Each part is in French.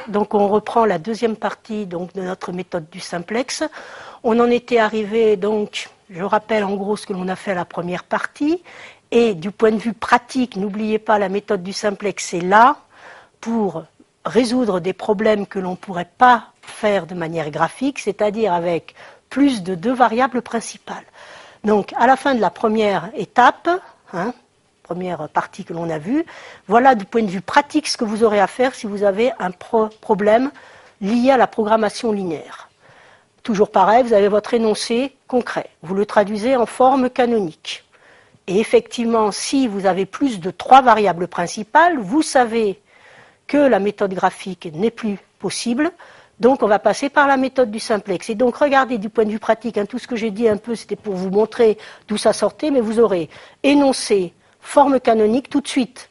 donc on reprend la deuxième partie donc, de notre méthode du simplex. On en était arrivé, donc, je rappelle en gros ce que l'on a fait à la première partie. Et du point de vue pratique, n'oubliez pas, la méthode du simplex est là pour résoudre des problèmes que l'on ne pourrait pas faire de manière graphique, c'est-à-dire avec plus de 2 variables principales. Donc, à la fin de la première étape, première partie que l'on a vue, voilà du point de vue pratique ce que vous aurez à faire si vous avez un problème lié à la programmation linéaire. Toujours pareil, vous avez votre énoncé concret. Vous le traduisez en forme canonique. Et effectivement, si vous avez plus de 3 variables principales, vous savez que la méthode graphique n'est plus possible. Donc, on va passer par la méthode du simplex. Et donc, regardez du point de vue pratique, tout ce que j'ai dit un peu, c'était pour vous montrer d'où ça sortait, mais vous aurez énoncé, forme canonique, tout de suite.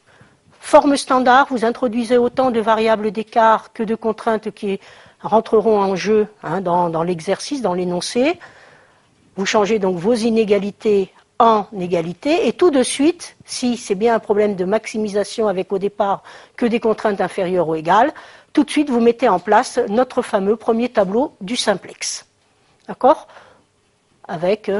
Forme standard, vous introduisez autant de variables d'écart que de contraintes qui rentreront en jeu dans l'exercice, dans l'énoncé. Vous changez donc vos inégalités en égalité, et tout de suite, si c'est bien un problème de maximisation avec au départ que des contraintes inférieures ou égales, tout de suite vous mettez en place notre fameux premier tableau du simplex. D'accord ? Avec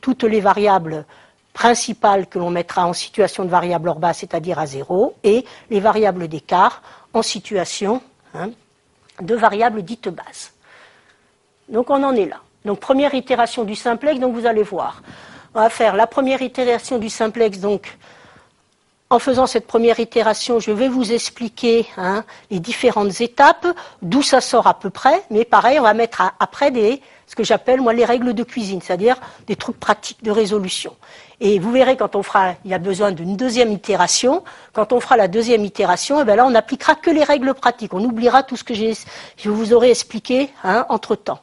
toutes les variables principales que l'on mettra en situation de variable hors base, c'est-à-dire à 0, et les variables d'écart en situation de variables dites bases. Donc on en est là. Donc première itération du simplex, donc vous allez voir. On va faire la première itération du simplex, donc en faisant cette première itération, je vais vous expliquer les différentes étapes, d'où ça sort à peu près, mais pareil, on va mettre après ce que j'appelle moi les règles de cuisine, c'est-à-dire des trucs pratiques de résolution. Et vous verrez quand il y a besoin d'une deuxième itération, quand on fera la deuxième itération, et bien là on n'appliquera que les règles pratiques, on oubliera tout ce que je vous aurai expliqué entre-temps.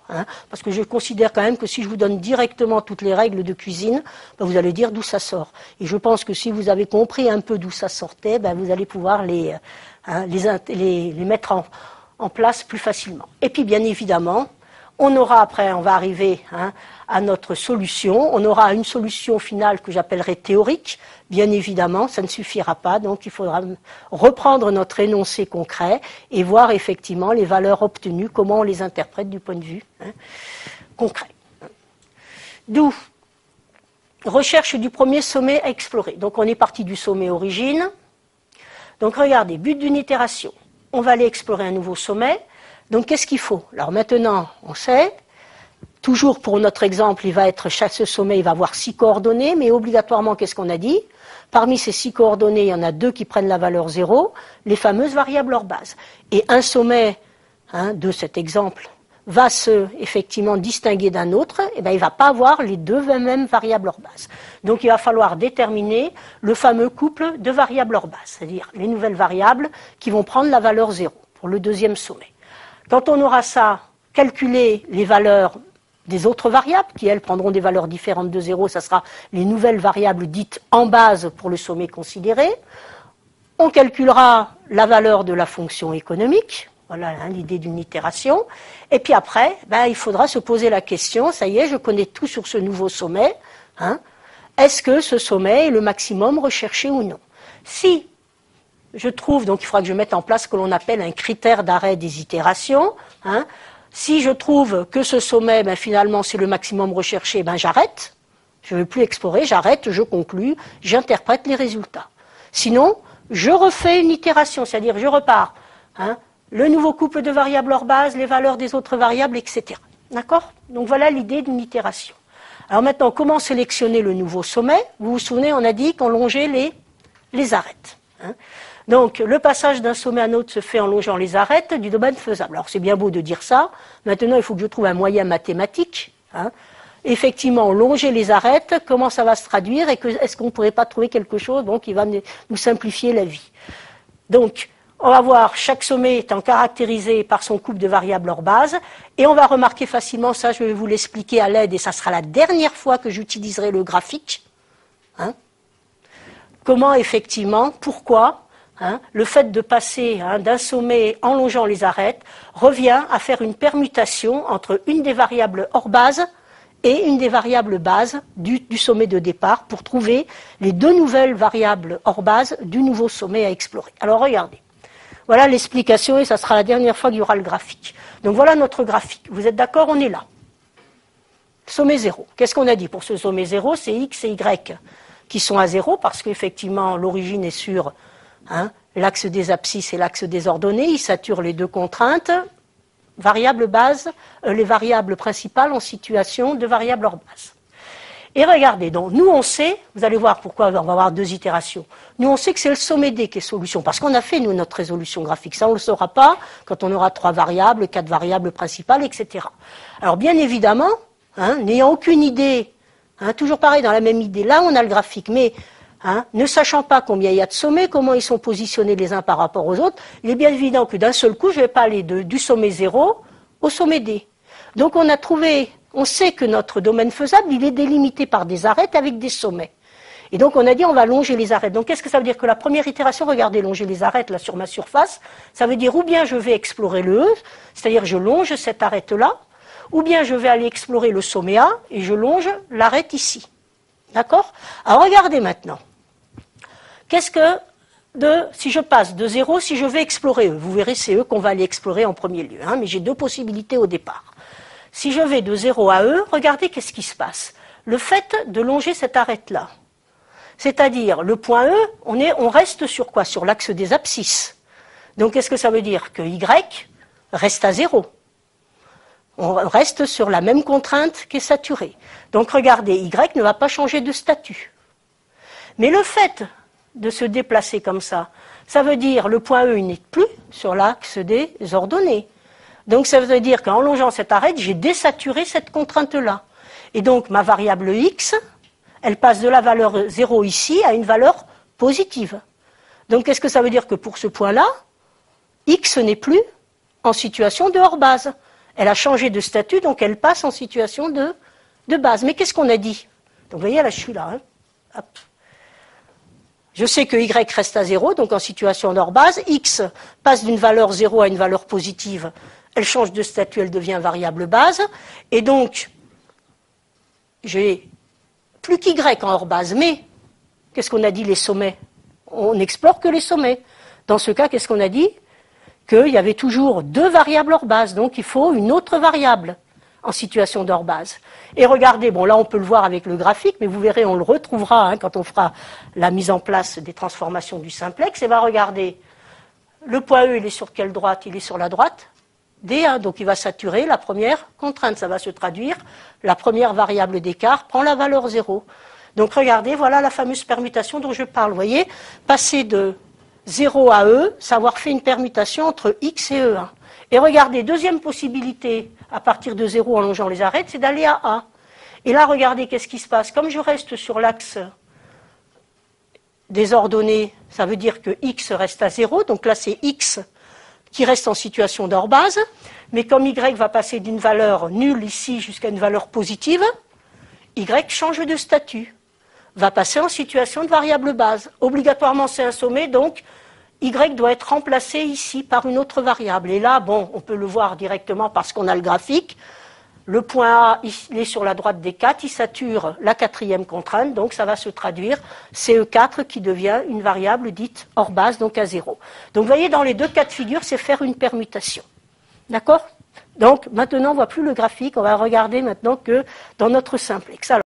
Parce que je considère quand même que si je vous donne directement toutes les règles de cuisine, ben vous allez dire d'où ça sort. Et je pense que si vous avez compris un peu d'où ça sortait, ben vous allez pouvoir les mettre en place plus facilement. Et puis bien évidemment, on va arriver à notre solution. On aura une solution finale que j'appellerai théorique. Bien évidemment, ça ne suffira pas. Donc, il faudra reprendre notre énoncé concret et voir effectivement les valeurs obtenues, comment on les interprète du point de vue concret. D'où recherche du premier sommet à explorer. Donc, on est parti du sommet origine. Donc, regardez, but d'une itération. On va aller explorer un nouveau sommet. Donc, qu'est-ce qu'il faut ? Alors maintenant, on sait, toujours pour notre exemple, ce sommet, il va avoir 6 coordonnées, mais obligatoirement, qu'est-ce qu'on a dit ? Parmi ces 6 coordonnées, il y en a 2 qui prennent la valeur 0, les fameuses variables hors base. Et un sommet de cet exemple va effectivement distinguer d'un autre, et bien il ne va pas avoir les 2 mêmes variables hors base. Donc il va falloir déterminer le fameux couple de variables hors base, c'est-à-dire les nouvelles variables qui vont prendre la valeur 0 pour le deuxième sommet. Quand on aura ça, calculer les valeurs des autres variables, qui elles prendront des valeurs différentes de 0, ça sera les nouvelles variables dites en base pour le sommet considéré. On calculera la valeur de la fonction économique, voilà l'idée d'une itération. Et puis après, il faudra se poser la question, ça y est, je connais tout sur ce nouveau sommet, est-ce que ce sommet est le maximum recherché ou non ? Si je trouve, donc il faudra que je mette en place ce que l'on appelle un critère d'arrêt des itérations. Si je trouve que ce sommet, finalement, c'est le maximum recherché, j'arrête. Je ne veux plus explorer, j'arrête, je conclus, j'interprète les résultats. Sinon, je refais une itération, c'est-à-dire je repars. Le nouveau couple de variables hors base, les valeurs des autres variables, etc. D'accord ? Donc voilà l'idée d'une itération. Alors maintenant, comment sélectionner le nouveau sommet ? Vous vous souvenez, on a dit qu'on longeait les arêtes. Donc, le passage d'un sommet à un autre se fait en longeant les arêtes du domaine faisable. Alors, c'est bien beau de dire ça. Maintenant, il faut que je trouve un moyen mathématique. Effectivement, longer les arêtes, comment ça va se traduire et est-ce qu'on ne pourrait pas trouver quelque chose qui va nous simplifier la vie. Donc, on va voir chaque sommet étant caractérisé par son couple de variables hors base et on va remarquer facilement, ça je vais vous l'expliquer à l'aide et ça sera la dernière fois que j'utiliserai le graphique. Comment effectivement, pourquoi le fait de passer d'un sommet en longeant les arêtes revient à faire une permutation entre une des variables hors base et une des variables bases du sommet de départ pour trouver les 2 nouvelles variables hors base du nouveau sommet à explorer. Alors regardez, Voilà l'explication et ça sera la dernière fois qu'il y aura le graphique. Donc voilà notre graphique. Vous êtes d'accord? On est là. Sommet 0. Qu'est-ce qu'on a dit pour ce sommet 0? C'est x et y qui sont à 0 parce qu'effectivement l'origine est sur l'axe des abscisses et l'axe des ordonnées. Il sature les deux contraintes. Variables bases, les variables principales en situation de variables hors base. Et regardez, donc nous on sait, vous allez voir pourquoi on va avoir deux itérations. Nous on sait que c'est le sommet D qui est solution, parce qu'on a fait nous notre résolution graphique. Ça on ne le saura pas quand on aura 3 variables, 4 variables principales, etc. Alors bien évidemment, n'ayant aucune idée, toujours pareil dans la même idée, là on a le graphique, mais ne sachant pas combien il y a de sommets, comment ils sont positionnés les uns par rapport aux autres, il est bien évident que d'un seul coup je ne vais pas aller du sommet 0 au sommet D. Donc on sait que notre domaine faisable, il est délimité par des arêtes avec des sommets. Et donc on a dit on va longer les arêtes. Donc qu'est-ce que ça veut dire? Que la première itération, regardez, longer les arêtes là sur ma surface, ça veut dire ou bien je vais explorer le E, c'est-à-dire je longe cette arête-là, ou bien je vais aller explorer le sommet A et je longe l'arête ici. D'accord? Alors regardez maintenant. Si je passe de 0, si je vais explorer E, vous verrez c'est E qu'on va aller explorer en premier lieu, mais j'ai deux possibilités au départ. Si je vais de 0 à E, regardez qu'est-ce qui se passe. Le fait de longer cette arête-là, c'est-à-dire le point E, on reste sur quoi? Sur l'axe des abscisses. Donc qu'est-ce que ça veut dire? Que Y reste à 0. On reste sur la même contrainte qui est saturée. Donc regardez, Y ne va pas changer de statut. Mais le fait de se déplacer comme ça veut dire le point E n'est plus sur l'axe des ordonnées. Donc ça veut dire qu'en longeant cette arête, j'ai désaturé cette contrainte-là. Et donc ma variable x, elle passe de la valeur 0 ici à une valeur positive. Donc qu'est-ce que ça veut dire? Que pour ce point-là, x n'est plus en situation de hors base. Elle a changé de statut, donc elle passe en situation de base. Mais qu'est-ce qu'on a dit? Donc vous voyez, là je suis là. Hop. Je sais que y reste à 0, donc en situation d'hors base. X passe d'une valeur 0 à une valeur positive. Elle change de statut, elle devient variable base. Et donc, j'ai plus qu'y en hors base. Mais, qu'est-ce qu'on a dit les sommets? On n'explore que les sommets. Dans ce cas, qu'est-ce qu'on a dit? Qu'il y avait toujours deux variables hors base. Donc, il faut une autre variable en situation d'hors base. Et regardez, bon là on peut le voir avec le graphique, mais vous verrez, on le retrouvera quand on fera la mise en place des transformations du simplex. Et bien regardez, le point E, il est sur quelle droite? Il est sur la droite D1, donc il va saturer la première contrainte. Ça va se traduire, la première variable d'écart prend la valeur 0. Donc regardez, voilà la fameuse permutation dont je parle. Vous voyez, passer de 0 à E, savoir faire une permutation entre X et E1. Et regardez, deuxième possibilité, à partir de 0 en longeant les arêtes, c'est d'aller à A. Et là, regardez, qu'est-ce qui se passe? Comme je reste sur l'axe des ordonnées, ça veut dire que X reste à 0, donc là c'est X qui reste en situation d'hors base, mais comme Y va passer d'une valeur nulle ici jusqu'à une valeur positive, Y change de statut, va passer en situation de variable base. Obligatoirement c'est un sommet, donc Y doit être remplacé ici par une autre variable. Et là, bon, on peut le voir directement parce qu'on a le graphique. Le point A, il est sur la droite des 4, il sature la quatrième contrainte, donc ça va se traduire CE4 qui devient une variable dite hors base, donc à 0. Donc vous voyez, dans les deux cas de figure, c'est faire une permutation. D'accord? Donc maintenant, on ne voit plus le graphique, on va regarder maintenant que dans notre simplex. Alors,